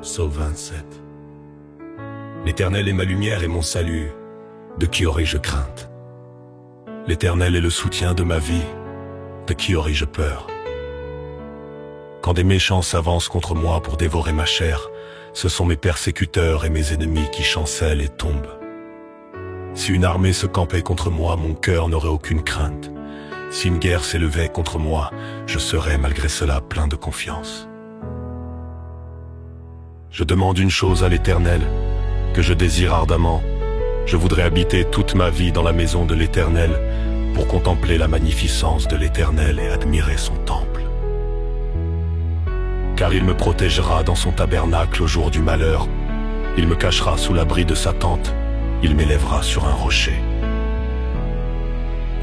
Psaume 27. L'Éternel est ma lumière et mon salut, de qui aurais-je crainte? L'Éternel est le soutien de ma vie, de qui aurais-je peur? Quand des méchants s'avancent contre moi pour dévorer ma chair, ce sont mes persécuteurs et mes ennemis qui chancellent et tombent. Si une armée se campait contre moi, mon cœur n'aurait aucune crainte. Si une guerre s'élevait contre moi, je serais malgré cela plein de confiance. Je demande une chose à l'Éternel, que je désire ardemment. Je voudrais habiter toute ma vie dans la maison de l'Éternel, pour contempler la magnificence de l'Éternel et admirer son temple. Car il me protégera dans son tabernacle au jour du malheur. Il me cachera sous l'abri de sa tente. Il m'élèvera sur un rocher.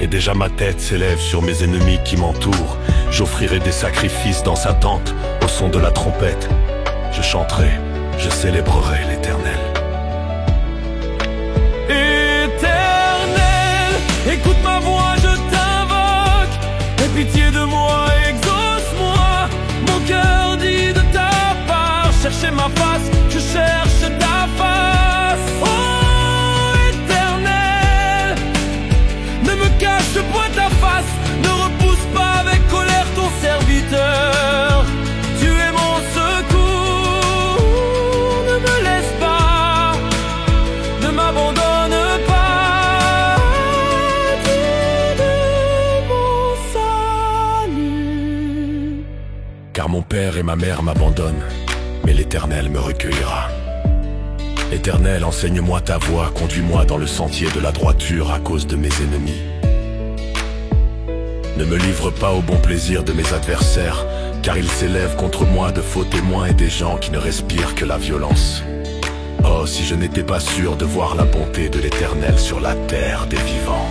Et déjà ma tête s'élève sur mes ennemis qui m'entourent. J'offrirai des sacrifices dans sa tente, au son de la trompette. Je chanterai, je célébrerai l'Éternel. Éternel, écoute ma voix, je t'invoque. Aie pitié de moi, exauce-moi. Mon cœur dit de ta part, cherchez ma face, je cherche ta face. Oh Éternel, ne me cache point ta face, ne repousse pas avec colère ton serviteur. Tu es mon secours, ne me laisse pas, ne m'abandonne pas, Dieu de mon salut. Car mon père et ma mère m'abandonnent, mais l'Éternel me recueillera. Éternel, enseigne-moi ta voie, conduis-moi dans le sentier de la droiture à cause de mes ennemis. Ne me livre pas au bon plaisir de mes adversaires, car ils s'élèvent contre moi de faux témoins et des gens qui ne respirent que la violence. Oh, si je n'étais pas sûr de voir la bonté de l'Éternel sur la terre des vivants.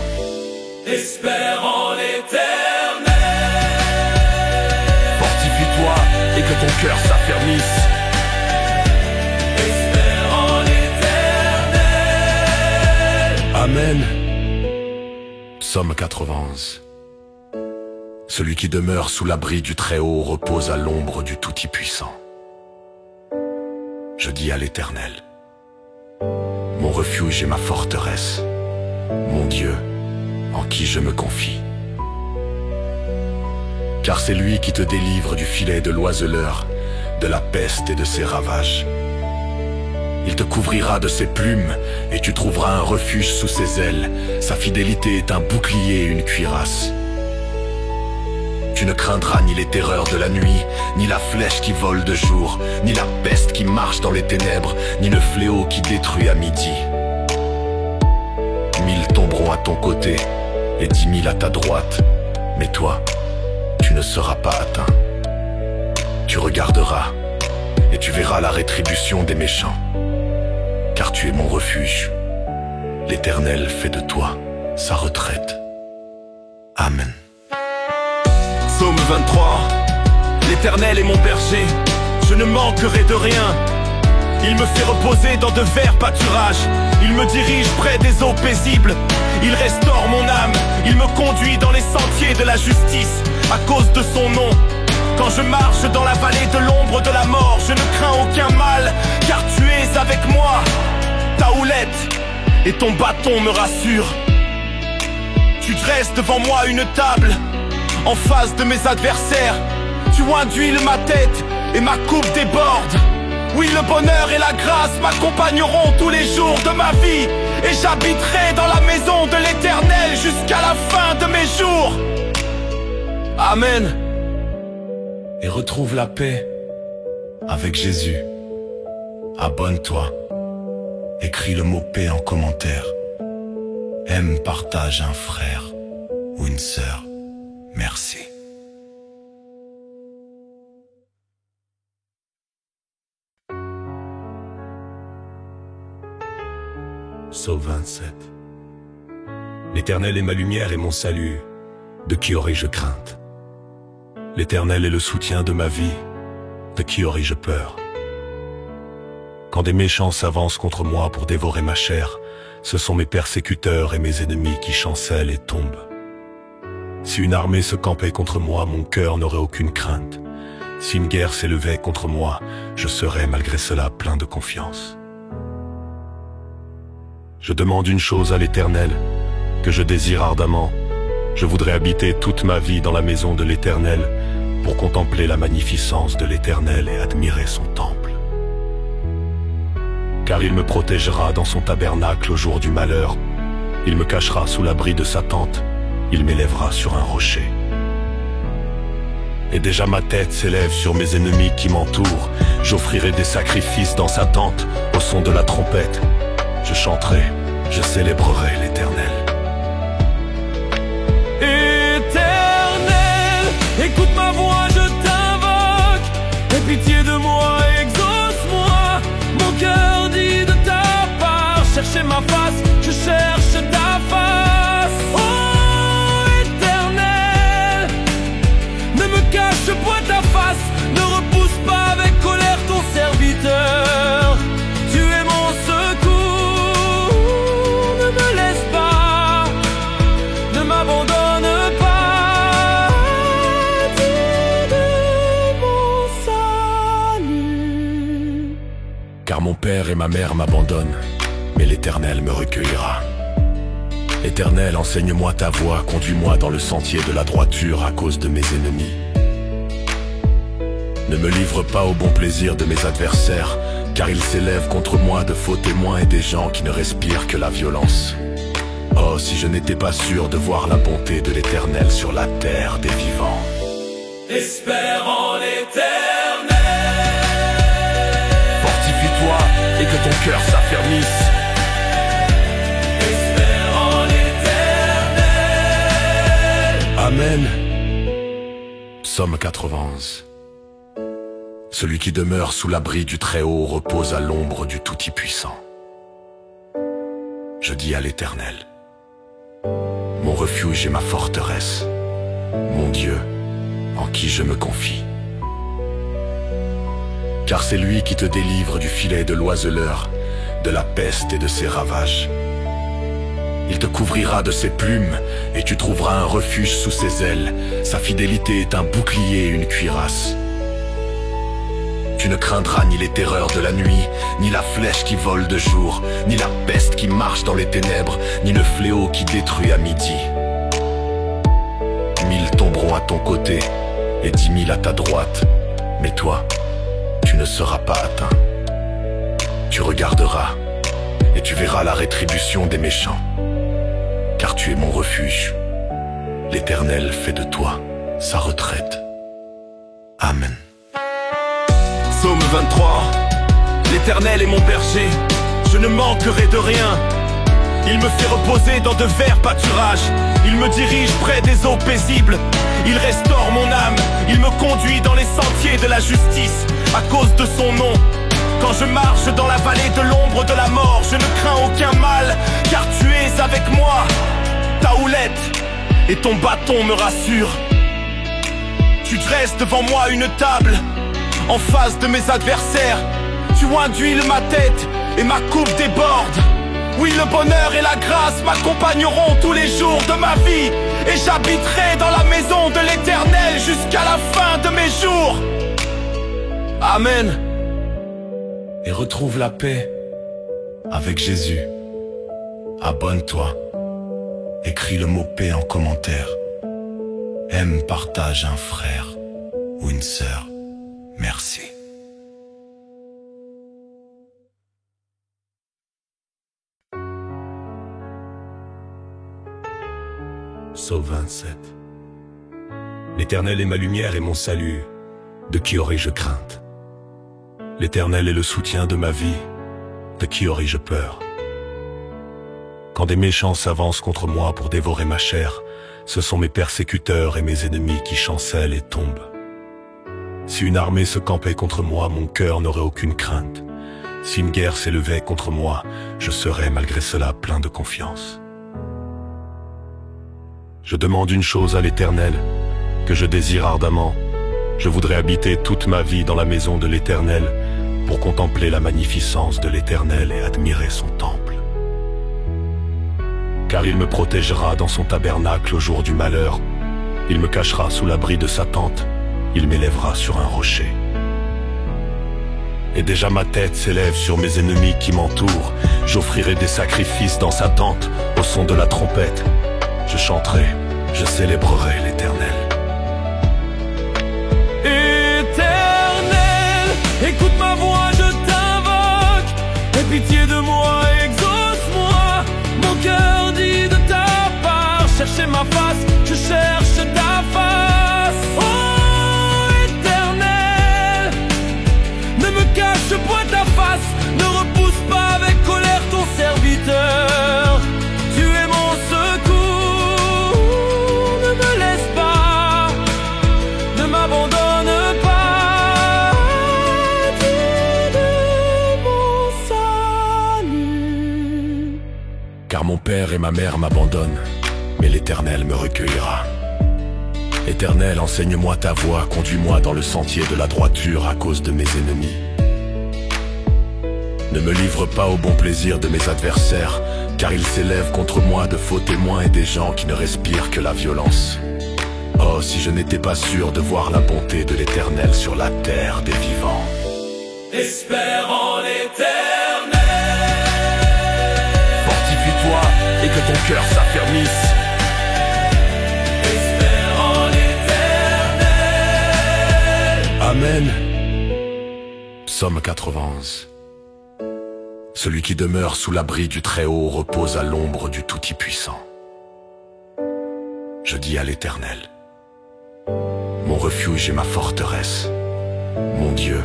Espère en l'Éternel. Fortifie-toi et que ton cœur s'affermisse. Espère en l'Éternel. Amen. Psaume 91. Celui qui demeure sous l'abri du Très-Haut repose à l'ombre du Tout-Puissant. Je dis à l'Éternel, mon refuge et ma forteresse, mon Dieu, en qui je me confie. Car c'est lui qui te délivre du filet de l'oiseleur, de la peste et de ses ravages. Il te couvrira de ses plumes, et tu trouveras un refuge sous ses ailes. Sa fidélité est un bouclier et une cuirasse. Tu ne craindras ni les terreurs de la nuit, ni la flèche qui vole de jour, ni la peste qui marche dans les ténèbres, ni le fléau qui détruit à midi. 1000 tomberont à ton côté, et 10 000 à ta droite, mais toi, tu ne seras pas atteint. Tu regarderas, et tu verras la rétribution des méchants, car tu es mon refuge. L'Éternel fait de toi sa retraite. Amen. Psaume 23. L'Éternel est mon berger, je ne manquerai de rien. Il me fait reposer dans de verts pâturages, il me dirige près des eaux paisibles. Il restaure mon âme, il me conduit dans les sentiers de la justice, à cause de son nom. Quand je marche dans la vallée de l'ombre de la mort, je ne crains aucun mal, car tu es avec moi. Ta houlette et ton bâton me rassurent. Tu dresses devant moi une table en face de mes adversaires. Tu oins d'huile ma tête et ma coupe déborde. Oui, le bonheur et la grâce m'accompagneront tous les jours de ma vie, et j'habiterai dans la maison de l'Éternel jusqu'à la fin de mes jours. Amen. Et retrouve la paix avec Jésus. Abonne-toi. Écris le mot paix en commentaire. Aime, partage un frère ou une sœur. Merci. Psaume 27. L'Éternel est ma lumière et mon salut, de qui aurais-je crainte? L'Éternel est le soutien de ma vie, de qui aurais-je peur? Quand des méchants s'avancent contre moi pour dévorer ma chair, ce sont mes persécuteurs et mes ennemis qui chancellent et tombent. Si une armée se campait contre moi, mon cœur n'aurait aucune crainte. Si une guerre s'élevait contre moi, je serais malgré cela plein de confiance. Je demande une chose à l'Éternel, que je désire ardemment. Je voudrais habiter toute ma vie dans la maison de l'Éternel, pour contempler la magnificence de l'Éternel et admirer son temple. Car il me protégera dans son tabernacle au jour du malheur. Il me cachera sous l'abri de sa tente. Il m'élèvera sur un rocher. Et déjà ma tête s'élève sur mes ennemis qui m'entourent. J'offrirai des sacrifices dans sa tente, au son de la trompette. Je chanterai, je célébrerai l'Éternel. Éternel, écoute ma voix, je t'invoque. Aie pitié de moi, exauce-moi. Mon cœur dit de ta part, cherchez ma face, je cherche ta face. Oh Éternel, ne me cache point ta face, ne repousse pas avec colère ton serviteur. Tu es mon secours, ne me laisse pas, ne m'abandonne pas. Dieu de mon salut. Car mon père et ma mère m'abandonnent, mais l'Éternel me recueillera. Éternel, enseigne-moi ta voie, conduis-moi dans le sentier de la droiture à cause de mes ennemis. Ne me livre pas au bon plaisir de mes adversaires, car ils s'élèvent contre moi de faux témoins et des gens qui ne respirent que la violence. Oh, si je n'étais pas sûr de voir la bonté de l'Éternel sur la terre des vivants. Espère en l'Éternel. Fortifie-toi et que ton cœur s'affermisse. Espère en l'Éternel. Amen. Psaume 91. Celui qui demeure sous l'abri du Très-Haut repose à l'ombre du Tout-Puissant. Je dis à l'Éternel, mon refuge et ma forteresse, mon Dieu, en qui je me confie. Car c'est lui qui te délivre du filet de l'oiseleur, de la peste et de ses ravages. Il te couvrira de ses plumes, et tu trouveras un refuge sous ses ailes. Sa fidélité est un bouclier et une cuirasse. Tu ne craindras ni les terreurs de la nuit, ni la flèche qui vole de jour, ni la peste qui marche dans les ténèbres, ni le fléau qui détruit à midi. 1000 tomberont à ton côté, et 10 000 à ta droite, mais toi, tu ne seras pas atteint. Tu regarderas, et tu verras la rétribution des méchants, car tu es mon refuge. L'Éternel fait de toi sa retraite. Amen. Psaume 23. L'Éternel est mon berger, je ne manquerai de rien. Il me fait reposer dans de verts pâturages. Il me dirige près des eaux paisibles. Il restaure mon âme, il me conduit dans les sentiers de la justice à cause de son nom. Quand je marche dans la vallée de l'ombre de la mort, je ne crains aucun mal, car tu es avec moi. Ta houlette et ton bâton me rassurent. Tu dresses devant moi une table en face de mes adversaires. Tu induis ma tête et ma coupe déborde. Oui, le bonheur et la grâce m'accompagneront tous les jours de ma vie, et j'habiterai dans la maison de l'Éternel jusqu'à la fin de mes jours. Amen. Et retrouve la paix avec Jésus. Abonne-toi. Écris le mot paix en commentaire. Aime, partage un frère ou une sœur. Merci. Psaume 27. L'Éternel est ma lumière et mon salut. De qui aurais-je crainte? L'Éternel est le soutien de ma vie. De qui aurais-je peur? Quand des méchants s'avancent contre moi pour dévorer ma chair, ce sont mes persécuteurs et mes ennemis qui chancellent et tombent. Si une armée se campait contre moi, mon cœur n'aurait aucune crainte. Si une guerre s'élevait contre moi, je serais malgré cela plein de confiance. Je demande une chose à l'Éternel, que je désire ardemment. Je voudrais habiter toute ma vie dans la maison de l'Éternel, pour contempler la magnificence de l'Éternel et admirer son temple. Car il me protégera dans son tabernacle au jour du malheur. Il me cachera sous l'abri de sa tente. il m'élèvera sur un rocher. Et déjà ma tête s'élève sur mes ennemis qui m'entourent. J'offrirai des sacrifices dans sa tente, au son de la trompette. Je chanterai, je célébrerai l'Éternel. Éternel, écoute ma voix, je t'invoque. Aie pitié de moi, exauce-moi. Mon cœur dit de ta part, cherchez ma face, je cherche ta face. Oh Éternel, ne me cache point ta face, ne repousse pas avec colère ton serviteur. Tu es mon secours, ne me laisse pas, ne m'abandonne pas, Dieu de mon salut. Car mon père et ma mère m'abandonnent, mais l'Éternel me recueillera. Éternel, enseigne-moi ta voie, conduis-moi dans le sentier de la droiture à cause de mes ennemis. Ne me livre pas au bon plaisir de mes adversaires, car ils s'élèvent contre moi de faux témoins et des gens qui ne respirent que la violence. Oh, si je n'étais pas sûr de voir la bonté de l'Éternel sur la terre des vivants. Espère en l'Éternel. Fortifie-toi et que ton cœur s'affermisse. Espère en l'Éternel. Amen. Psaume 91. Celui qui demeure sous l'abri du Très-Haut repose à l'ombre du Tout-Puissant. Je dis à l'Éternel, mon refuge et ma forteresse, mon Dieu,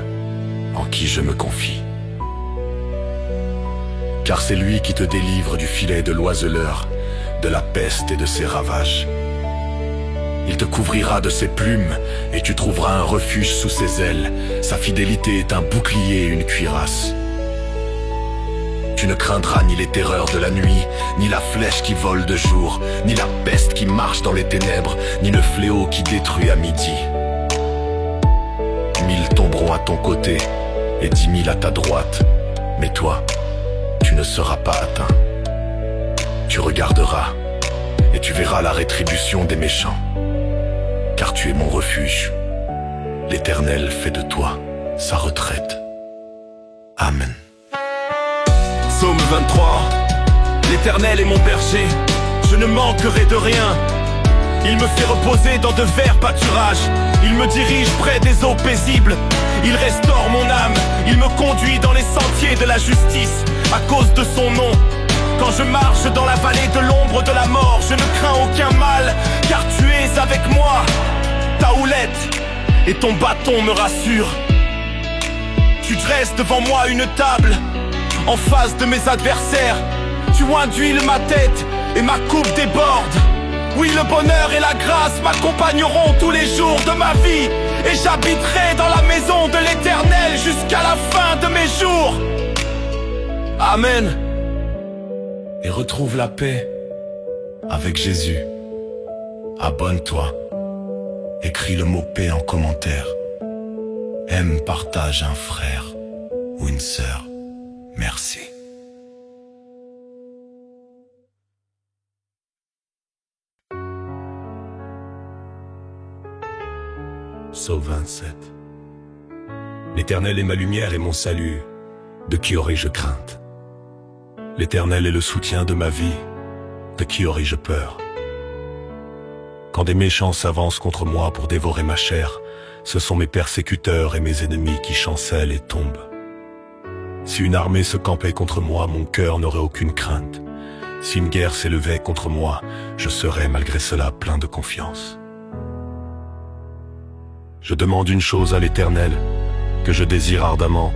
en qui je me confie. Car c'est lui qui te délivre du filet de l'oiseleur, de la peste et de ses ravages. Il te couvrira de ses plumes, et tu trouveras un refuge sous ses ailes. Sa fidélité est un bouclier et une cuirasse. Tu ne craindras ni les terreurs de la nuit, ni la flèche qui vole de jour, ni la peste qui marche dans les ténèbres, ni le fléau qui détruit à midi. 1000 tomberont à ton côté, et 10 000 à ta droite, mais toi, tu ne seras pas atteint. Tu regarderas, et tu verras la rétribution des méchants, car tu es mon refuge. L'Éternel fait de toi sa retraite. Amen. Psaume 23. L'Éternel est mon berger, je ne manquerai de rien. Il me fait reposer dans de verts pâturages, il me dirige près des eaux paisibles. Il restaure mon âme, il me conduit dans les sentiers de la justice, à cause de son nom. Quand je marche dans la vallée de l'ombre de la mort, je ne crains aucun mal, car tu es avec moi. Ta houlette et ton bâton me rassurent. Tu dresses devant moi une table en face de mes adversaires. Tu oins d'huile ma tête et ma coupe déborde. Oui, le bonheur et la grâce m'accompagneront tous les jours de ma vie, et j'habiterai dans la maison de l'Éternel jusqu'à la fin de mes jours. Amen. Et retrouve la paix avec Jésus. Abonne-toi. Écris le mot paix en commentaire. Aime, partage un frère ou une sœur. Merci. Psaume 27. L'Éternel est ma lumière et mon salut. De qui aurais-je crainte? L'Éternel est le soutien de ma vie. De qui aurais-je peur? Quand des méchants s'avancent contre moi pour dévorer ma chair, ce sont mes persécuteurs et mes ennemis qui chancellent et tombent. Si une armée se campait contre moi, mon cœur n'aurait aucune crainte. Si une guerre s'élevait contre moi, je serais malgré cela plein de confiance. Je demande une chose à l'Éternel, que je désire ardemment.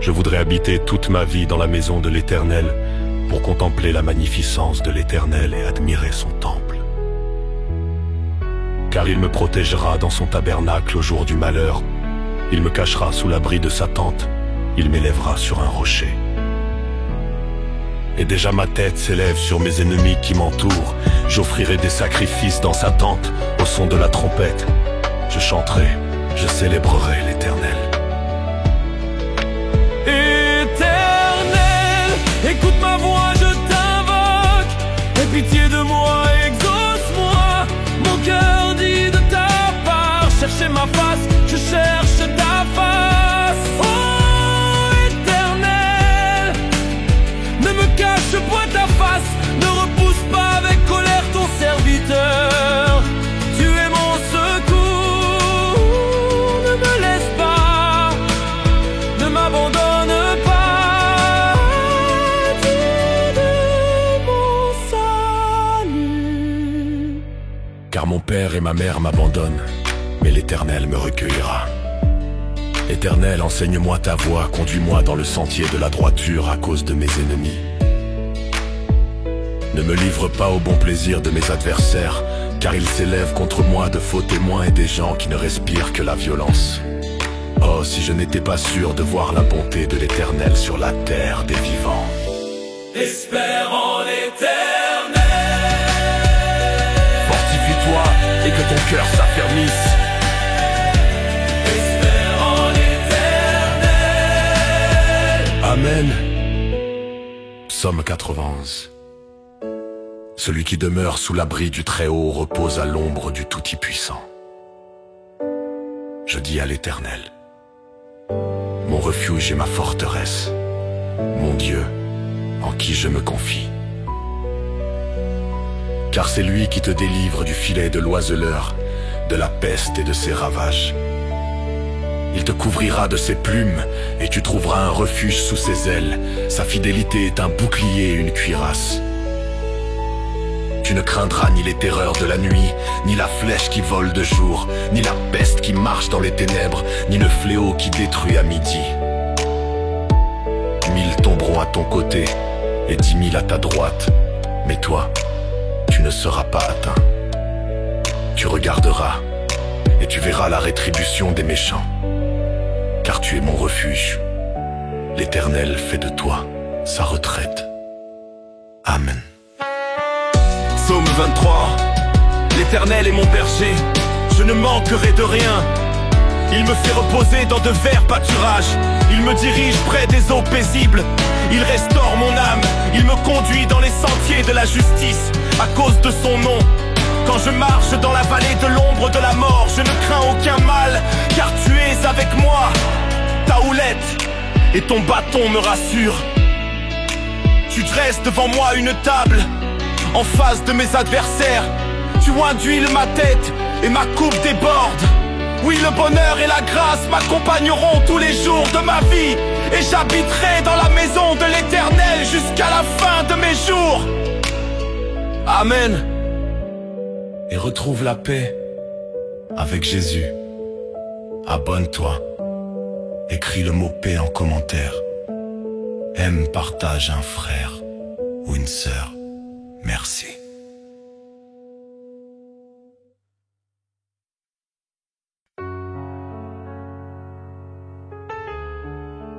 Je voudrais habiter toute ma vie dans la maison de l'Éternel, pour contempler la magnificence de l'Éternel et admirer son temple. Car il me protégera dans son tabernacle au jour du malheur. Il me cachera sous l'abri de sa tente. Il m'élèvera sur un rocher. Et déjà ma tête s'élève sur mes ennemis qui m'entourent. J'offrirai des sacrifices dans sa tente, au son de la trompette. Je chanterai, je célébrerai l'Éternel. Éternel, écoute ma voix, je t'invoque. Aie pitié de moi, exauce-moi. Mon cœur dit de ta part, cherchez ma face, ma mère m'abandonnent, mais l'Éternel me recueillera. Éternel, enseigne-moi ta voie, conduis-moi dans le sentier de la droiture à cause de mes ennemis. Ne me livre pas au bon plaisir de mes adversaires, car ils s'élèvent contre moi de faux témoins et des gens qui ne respirent que la violence. Oh, si je n'étais pas sûr de voir la bonté de l'Éternel sur la terre des vivants. Espère en l'Éternel. Fortifie-toi et que ton cœur s'affermisse. Espère en l'Éternel. Amen. Psaume 91. Celui qui demeure sous l'abri du Très-Haut repose à l'ombre du Tout-Puissant. Je dis à l'Éternel, mon refuge et ma forteresse, mon Dieu, en qui je me confie. Car c'est lui qui te délivre du filet de l'oiseleur, de la peste et de ses ravages. Il te couvrira de ses plumes, et tu trouveras un refuge sous ses ailes. Sa fidélité est un bouclier et une cuirasse. Tu ne craindras ni les terreurs de la nuit, ni la flèche qui vole de jour, ni la peste qui marche dans les ténèbres, ni le fléau qui détruit à midi. 1000 tomberont à ton côté, et 10 000 à ta droite, mais toi, tu ne seras pas atteint. Tu regarderas, et tu verras la rétribution des méchants, car tu es mon refuge. L'Éternel fait de toi sa retraite. Amen. Psaume 23. L'Éternel est mon berger, je ne manquerai de rien. Il me fait reposer dans de verts pâturages. Il me dirige près des eaux paisibles. Il restaure mon âme. Il me conduit dans les sentiers de la justice à cause de son nom. Quand je marche dans la vallée de l'ombre de la mort, je ne crains aucun mal, car tu es avec moi. Ta houlette et ton bâton me rassurent. Tu dresses devant moi une table en face de mes adversaires. Tu oins d'huile ma tête et ma coupe déborde. Oui, le bonheur et la grâce m'accompagneront tous les jours de ma vie, et j'habiterai dans la maison de l'Éternel jusqu'à la fin de mes jours. Amen. Et retrouve la paix avec Jésus. Abonne-toi. Écris le mot paix en commentaire. Aime, partage un frère ou une sœur. Merci.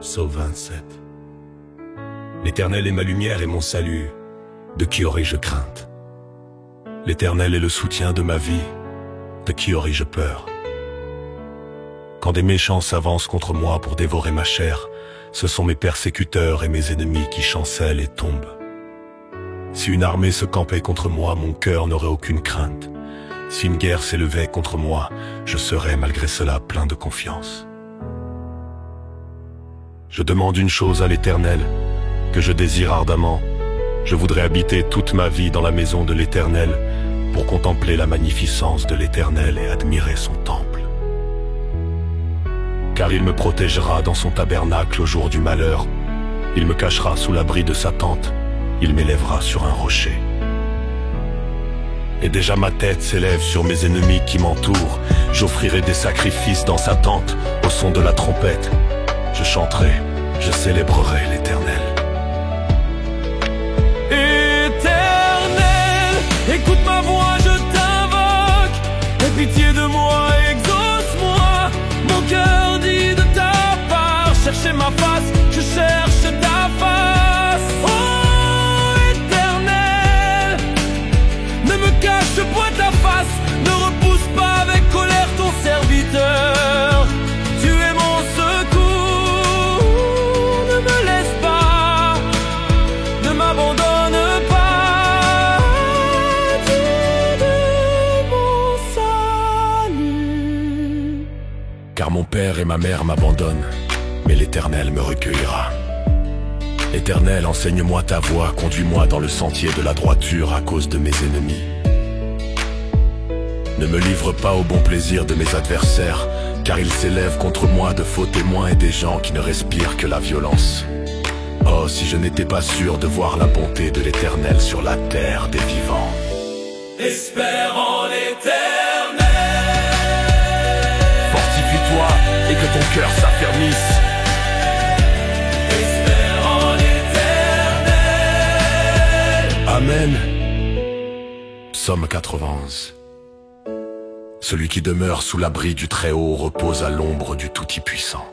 Psaume 27. L'Éternel est ma lumière et mon salut. De qui aurais-je crainte? L'Éternel est le soutien de ma vie. De qui aurais-je peur? Quand des méchants s'avancent contre moi pour dévorer ma chair, ce sont mes persécuteurs et mes ennemis qui chancellent et tombent. Si une armée se campait contre moi, mon cœur n'aurait aucune crainte. Si une guerre s'élevait contre moi, je serais malgré cela plein de confiance. Je demande une chose à l'Éternel, que je désire ardemment. Je voudrais habiter toute ma vie dans la maison de l'Éternel, pour contempler la magnificence de l'Éternel et admirer son temple. Car il me protégera dans son tabernacle au jour du malheur. Il me cachera sous l'abri de sa tente. Il m'élèvera sur un rocher. Et déjà ma tête s'élève sur mes ennemis qui m'entourent. J'offrirai des sacrifices dans sa tente, au son de la trompette. Je chanterai, je célébrerai l'Éternel. Éternel, écoute ma voix, je t'invoque. Aie pitié de moi, exauce-moi. Mon cœur dit de ta part, cherchez ma face, je cherche ta face. Oh Éternel, ne me cache point ta face, ne repousse pas avec colère ton serviteur. Tu es mon secours, ne me laisse pas, ne m'abandonne pas. Dieu de mon salut. Car mon père et ma mère m'abandonnent, mais l'Éternel me recueillera. Éternel, enseigne-moi ta voie, conduis-moi dans le sentier de la droiture à cause de mes ennemis. Ne me livre pas au bon plaisir de mes adversaires, car ils s'élèvent contre moi de faux témoins et des gens qui ne respirent que la violence. Oh, si je n'étais pas sûr de voir la bonté de l'Éternel sur la terre des vivants. Espère en l'Éternel. que ton cœur s'affermisse. Espère en l'Éternel. Amen. Psaume 91. Celui qui demeure sous l'abri du Très-Haut repose à l'ombre du Tout-Puissant.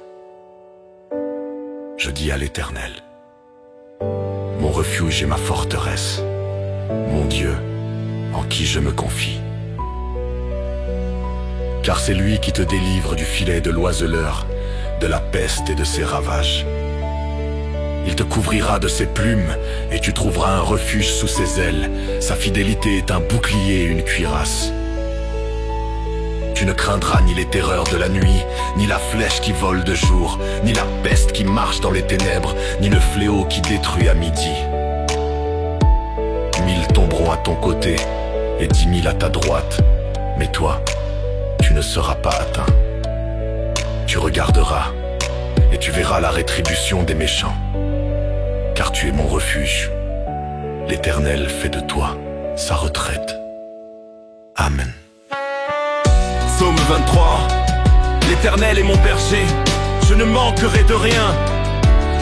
Je dis à l'Éternel, mon refuge et ma forteresse, mon Dieu, en qui je me confie. Car c'est lui qui te délivre du filet de l'oiseleur, de la peste et de ses ravages. Il te couvrira de ses plumes, et tu trouveras un refuge sous ses ailes. Sa fidélité est un bouclier et une cuirasse. Tu ne craindras ni les terreurs de la nuit, ni la flèche qui vole de jour, ni la peste qui marche dans les ténèbres, ni le fléau qui détruit à midi. 1000 tomberont à ton côté, et 10 000 à ta droite, mais toi, tu ne seras pas atteint. Tu regarderas, et tu verras la rétribution des méchants, car tu es mon refuge. L'Éternel fait de toi sa retraite. Amen. Psaume 23. L'Éternel est mon berger, je ne manquerai de rien.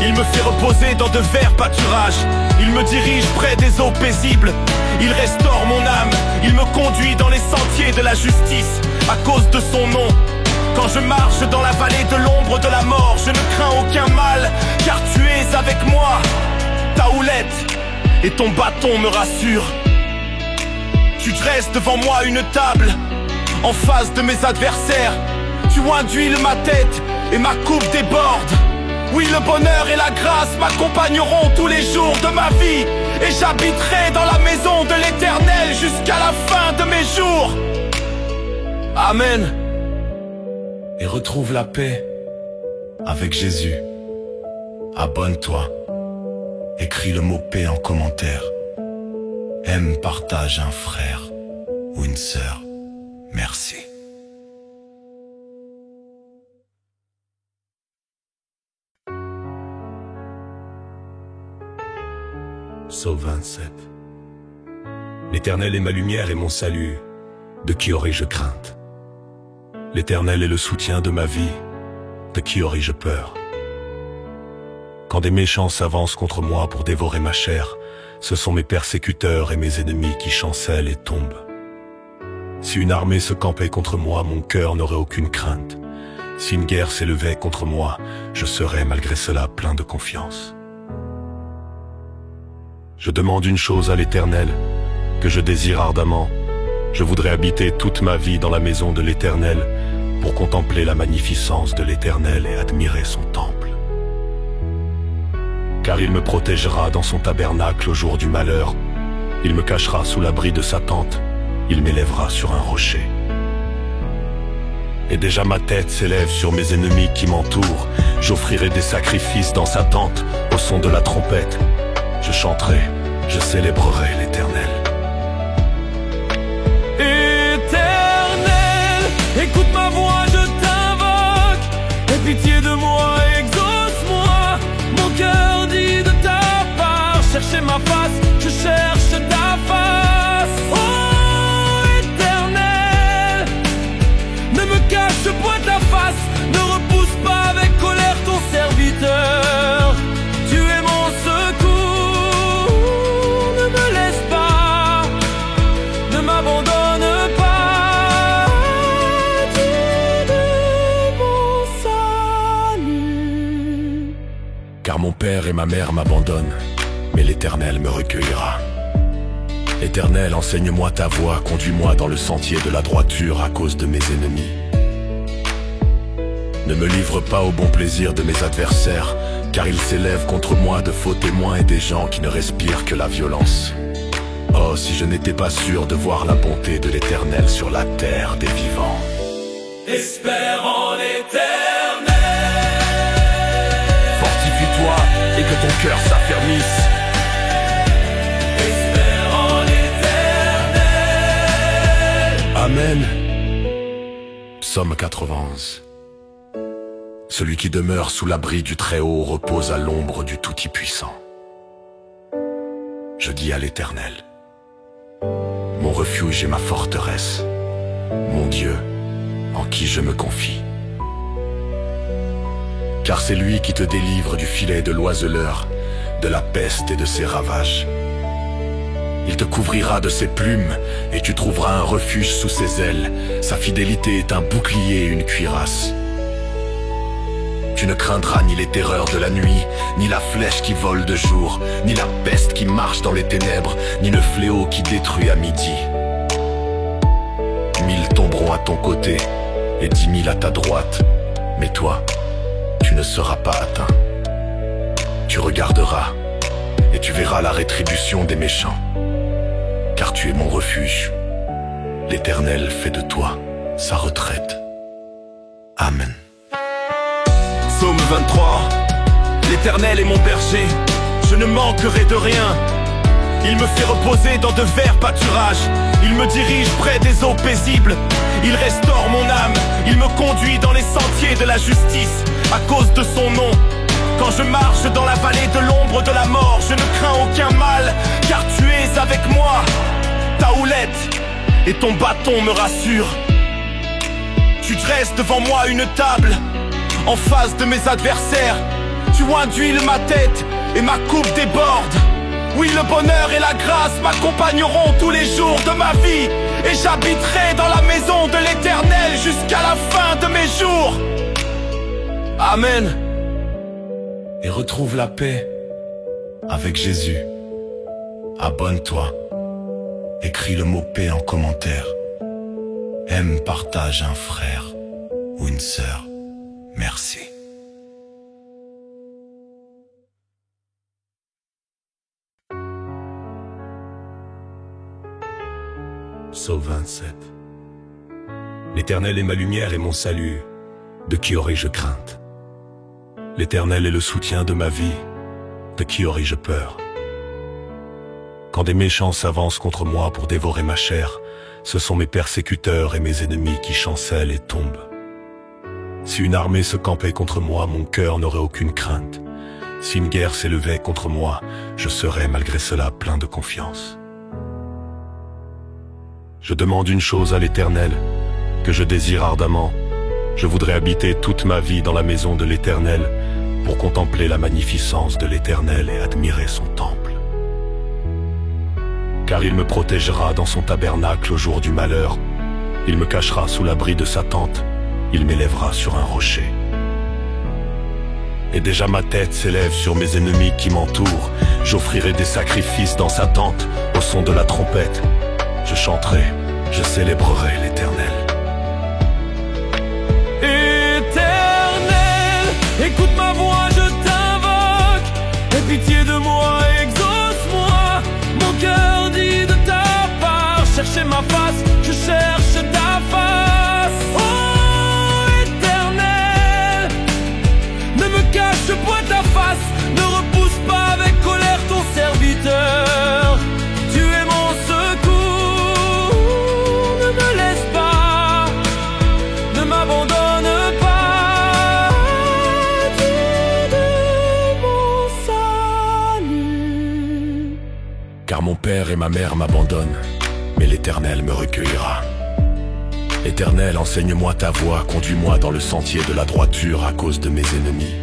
Il me fait reposer dans de verts pâturages. Il me dirige près des eaux paisibles. Il restaure mon âme. Il me conduit dans les sentiers de la justice à cause de son nom. Quand je marche dans la vallée de l'ombre de la mort, je ne crains aucun mal, car tu es avec moi. Ta houlette et ton bâton me rassurent. Tu dresses devant moi une table en face de mes adversaires. Tu induis ma tête et ma coupe déborde. Oui, le bonheur et la grâce m'accompagneront tous les jours de ma vie, et j'habiterai dans la maison de l'Éternel jusqu'à la fin de mes jours. Amen. Et retrouve la paix avec Jésus. Abonne-toi. Écris le mot paix en commentaire. Aime, partage un frère ou une sœur. Merci. Psaume 27. L'Éternel est ma lumière et mon salut. De qui aurais-je crainte? L'Éternel est le soutien de ma vie. De qui aurais-je peur? Quand des méchants s'avancent contre moi pour dévorer ma chair, ce sont mes persécuteurs et mes ennemis qui chancellent et tombent. Si une armée se campait contre moi, mon cœur n'aurait aucune crainte. Si une guerre s'élevait contre moi, je serais malgré cela plein de confiance. Je demande une chose à l'Éternel, que je désire ardemment. Je voudrais habiter toute ma vie dans la maison de l'Éternel, pour contempler la magnificence de l'Éternel et admirer son temple. Car il me protégera dans son tabernacle au jour du malheur. Il me cachera sous l'abri de sa tente. Il m'élèvera sur un rocher. Et déjà ma tête s'élève sur mes ennemis qui m'entourent. J'offrirai des sacrifices dans sa tente, au son de la trompette. Je chanterai, je célébrerai l'Éternel. Éternel, écoute ma voix, je t'invoque. Aie pitié de moi, exauce-moi. Mon cœur dit de ta part, cherchez ma face, je cherche ta face. Oh Éternel, ne me cache point ta face, ne repousse pas avec colère ton serviteur. Tu es mon secours, ne me laisse pas, ne m'abandonne pas, Dieu de mon salut. Car mon père et ma mère m'abandonnent, mais l'Éternel me recueillera. Éternel, enseigne-moi ta voie, conduis-moi dans le sentier de la droiture à cause de mes ennemis. Ne me livre pas au bon plaisir de mes adversaires, car ils s'élèvent contre moi de faux témoins et des gens qui ne respirent que la violence. Oh, si je n'étais pas sûr de voir la bonté de l'Éternel sur la terre des vivants. Espère en l'Éternel. Fortifie-toi et que ton cœur s'affermisse. Espère en l'Éternel. Amen. Psaume 91. Celui qui demeure sous l'abri du Très-Haut repose à l'ombre du Tout-Puissant. Je dis à l'Éternel, mon refuge et ma forteresse, mon Dieu, en qui je me confie. car c'est lui qui te délivre du filet de l'oiseleur, de la peste et de ses ravages. Il te couvrira de ses plumes, et tu trouveras un refuge sous ses ailes. Sa fidélité est un bouclier et une cuirasse. Tu ne craindras ni les terreurs de la nuit, ni la flèche qui vole de jour, ni la peste qui marche dans les ténèbres, ni le fléau qui détruit à midi. 1000 tomberont à ton côté, et 10 000 à ta droite, mais toi, tu ne seras pas atteint. Tu regarderas, et tu verras la rétribution des méchants. Car tu es mon refuge. L'Éternel fait de toi sa retraite. Amen. Psaume 23. L'Éternel est mon berger, je ne manquerai de rien. Il me fait reposer dans de verts pâturages. Il me dirige près des eaux paisibles. Il restaure mon âme. Il me conduit dans les sentiers de la justice à cause de son nom. Quand je marche dans la vallée de l'ombre de la mort, je ne crains aucun mal, car tu es avec moi. Ta houlette et ton bâton me rassurent. Tu dresses devant moi une table en face de mes adversaires. Tu induis ma tête et ma coupe déborde. Oui, le bonheur et la grâce m'accompagneront tous les jours de ma vie, et j'habiterai dans la maison de l'Éternel jusqu'à la fin de mes jours. Amen. Et retrouve la paix avec Jésus. Abonne-toi. Écris le mot paix en commentaire. Aime, partage un frère ou une sœur. Merci. Psaume 27. L'Éternel est ma lumière et mon salut. De qui aurais-je crainte? L'Éternel est le soutien de ma vie. De qui aurais-je peur? Quand des méchants s'avancent contre moi pour dévorer ma chair, ce sont mes persécuteurs et mes ennemis qui chancellent et tombent. Si une armée se campait contre moi, mon cœur n'aurait aucune crainte. Si une guerre s'élevait contre moi, je serais malgré cela plein de confiance. Je demande une chose à l'Éternel, que je désire ardemment. Je voudrais habiter toute ma vie dans la maison de l'Éternel, pour contempler la magnificence de l'Éternel et admirer son temple. Car il me protégera dans son tabernacle au jour du malheur. Il me cachera sous l'abri de sa tente. Il m'élèvera sur un rocher. Et déjà ma tête s'élève sur mes ennemis qui m'entourent. J'offrirai des sacrifices dans sa tente, au son de la trompette. Je chanterai, je célébrerai l'Éternel. Éternel, écoute ma voix, je t'invoque. Aie pitié de moi, exauce-moi. Mon cœur dit de ta part, chercher ma face, je cherche ta face. Oh Éternel, ne me cache point ta face, ne repousse pas avec colère ton serviteur. Tu es mon secours, ne me laisse pas, ne m'abandonne pas. Dieu de mon salut. Car mon père et ma mère m'abandonnent, mais l'Éternel me recueillera. Éternel, enseigne-moi ta voie, conduis-moi dans le sentier de la droiture à cause de mes ennemis.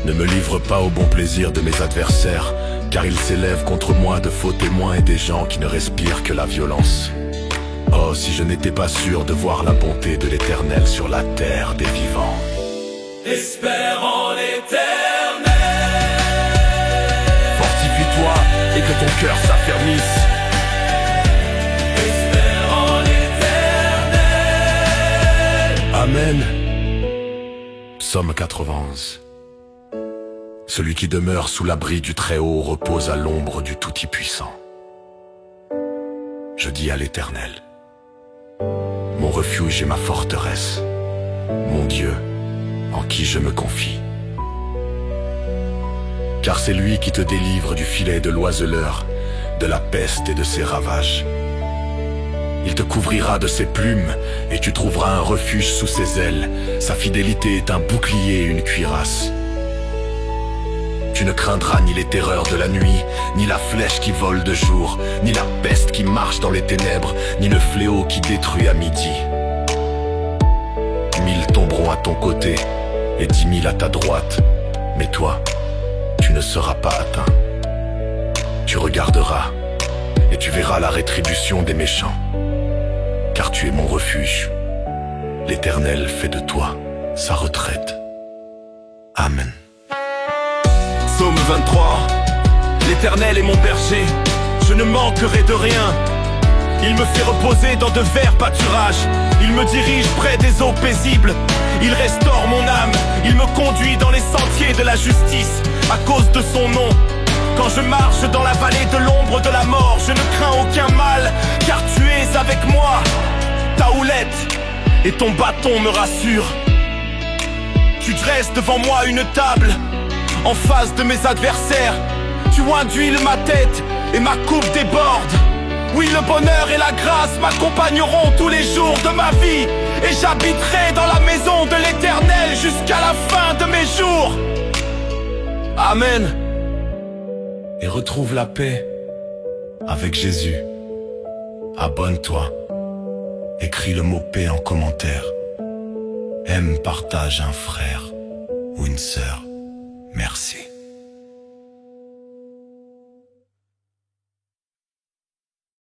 Ne me livre pas au bon plaisir de mes adversaires, car ils s'élèvent contre moi de faux témoins et des gens qui ne respirent que la violence. Oh, si je n'étais pas sûr de voir la bonté de l'Éternel sur la terre des vivants. Espère en l'Éternel. Fortifie-toi et que ton cœur s'affermisse. Espère en l'Éternel. Amen. Psaume 91. Celui qui demeure sous l'abri du Très-Haut repose à l'ombre du Tout-Puissant. Je dis à l'Éternel, mon refuge et ma forteresse, mon Dieu, en qui je me confie. Car c'est lui qui te délivre du filet de l'oiseleur, de la peste et de ses ravages. Il te couvrira de ses plumes, et tu trouveras un refuge sous ses ailes. Sa fidélité est un bouclier et une cuirasse. Tu ne craindras ni les terreurs de la nuit, ni la flèche qui vole de jour, ni la peste qui marche dans les ténèbres, ni le fléau qui détruit à midi. 1000 tomberont à ton côté, et 10 000 à ta droite. Mais toi, tu ne seras pas atteint. Tu regarderas et tu verras la rétribution des méchants. Car tu es mon refuge. L'Éternel fait de toi sa retraite. Amen. Psaume 23. L'Éternel est mon berger, je ne manquerai de rien. Il me fait reposer dans de verts pâturages. Il me dirige près des eaux paisibles. Il restaure mon âme. Il me conduit dans les sentiers de la justice à cause de son nom. Quand je marche dans la vallée de l'ombre de la mort, je ne crains aucun mal, car tu es avec moi. Ta houlette et ton bâton me rassurent. Tu dresses devant moi une table en face de mes adversaires. Tu oins d'huile ma tête et ma coupe déborde. Oui, le bonheur et la grâce m'accompagneront tous les jours de ma vie. Et j'habiterai dans la maison de l'Éternel jusqu'à la fin de mes jours. Amen. Et retrouve la paix avec Jésus. Abonne-toi. Écris le mot paix en commentaire. Aime, partage un frère ou une sœur. Merci.